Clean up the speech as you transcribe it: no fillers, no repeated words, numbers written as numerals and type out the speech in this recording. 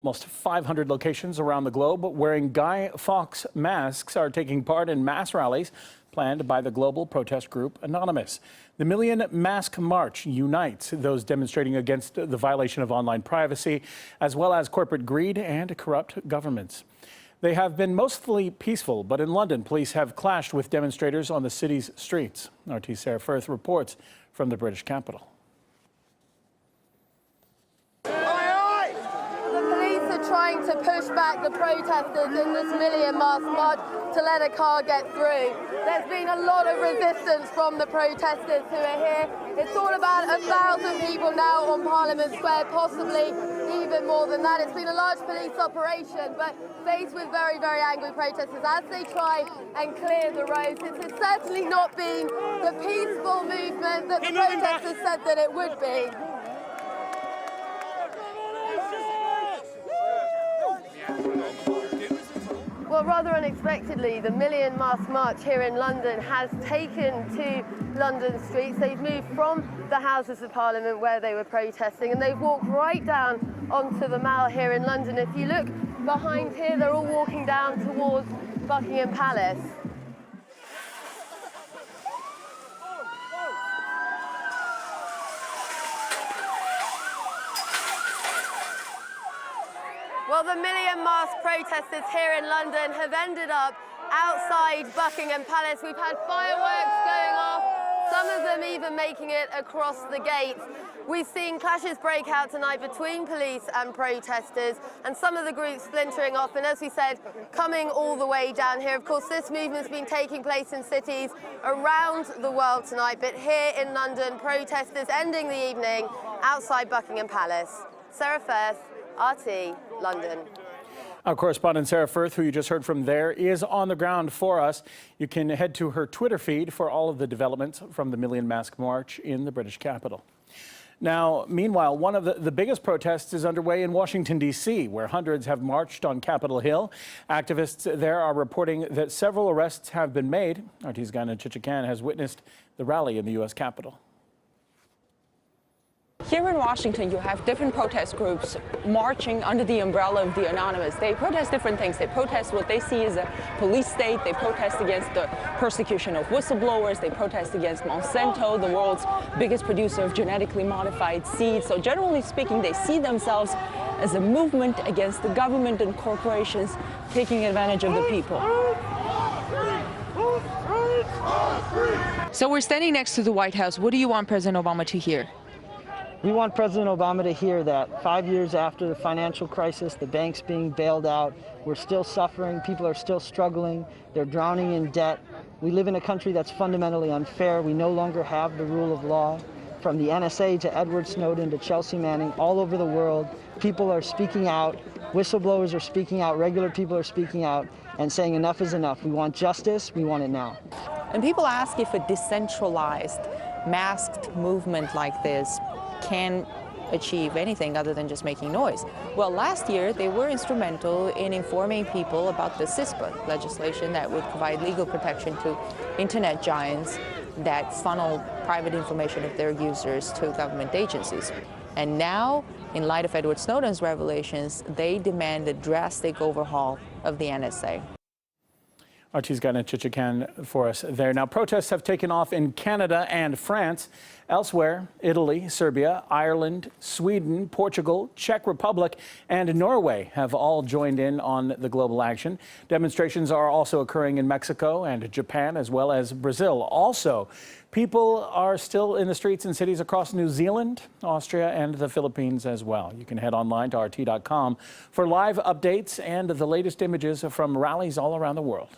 Almost 500 locations around the globe wearing Guy Fawkes masks are taking part in mass rallies planned by the global protest group Anonymous. The Million Mask March unites those demonstrating against the violation of online privacy, as well as corporate greed and corrupt governments. They have been mostly peaceful, but in London, police have clashed with demonstrators on the city's streets. RT's Sarah Firth reports from the British capital. Trying to push back the protesters in this Million Mask March to let a car get through. There's been a lot of resistance from the protesters who are here. It's all about 1,000 people now on Parliament Square, possibly even more than that. It's been a large police operation, but faced with very, very angry protesters as they try and clear the roads. It's certainly not been the peaceful movement that the protesters said that it would be. Well, rather unexpectedly, the Million Mask March here in London has taken to London streets. They've moved from the Houses of Parliament where they were protesting, and they've walked right down onto the Mall here in London. If you look behind here, they're all walking down towards Buckingham Palace. Well, the Million Mask protesters here in London have ended up outside Buckingham Palace. We've had fireworks going off, some of them even making it across the gates. We've seen clashes break out tonight between police and protesters, and some of the groups splintering off, and as we said, coming all the way down here. Of course, this movement's been taking place in cities around the world tonight, but here in London, protesters ending the evening outside Buckingham Palace. Sarah Firth, RT, London. Our correspondent Sarah Firth, who you just heard from there, is on the ground for us. You can head to her Twitter feed for all of the developments from the Million Mask March in the British capital. Now, meanwhile, one of the biggest protests is underway in Washington, D.C., where hundreds have marched on Capitol Hill. Activists there are reporting that several arrests have been made. RT's Gana Chichikan has witnessed the rally in the U.S. Capitol. Here in Washington, you have different protest groups marching under the umbrella of the Anonymous. They protest different things. They protest what they see as a police state. They protest against the persecution of whistleblowers. They protest against Monsanto, the world's biggest producer of genetically modified seeds. So generally speaking, they see themselves as a movement against the government and corporations taking advantage of the people. So we're standing next to the White House. What do you want President Obama to hear? We want President Obama to hear that 5 years after the financial crisis, the banks being bailed out, we're still suffering, people are still struggling, they're drowning in debt. We live in a country that's fundamentally unfair. We no longer have the rule of law. From the NSA to Edward Snowden to Chelsea Manning, all over the world, people are speaking out, whistleblowers are speaking out, regular people are speaking out and saying enough is enough. We want justice, we want it now. And people ask if a decentralized, masked movement like this can achieve anything other than just making noise. Well, last year they were instrumental in informing people about the CISPA legislation that would provide legal protection to internet giants that funnel private information of their users to government agencies. And now, in light of Edward Snowden's revelations, they demand a drastic overhaul of the NSA. RT's Gana Chichikan for us there. Now, protests have taken off in Canada and France. Elsewhere, Italy, Serbia, Ireland, Sweden, Portugal, Czech Republic, and Norway have all joined in on the global action. Demonstrations are also occurring in Mexico and Japan, as well as Brazil. Also, people are still in the streets in cities across New Zealand, Austria, and the Philippines as well. You can head online to RT.com for live updates and the latest images from rallies all around the world.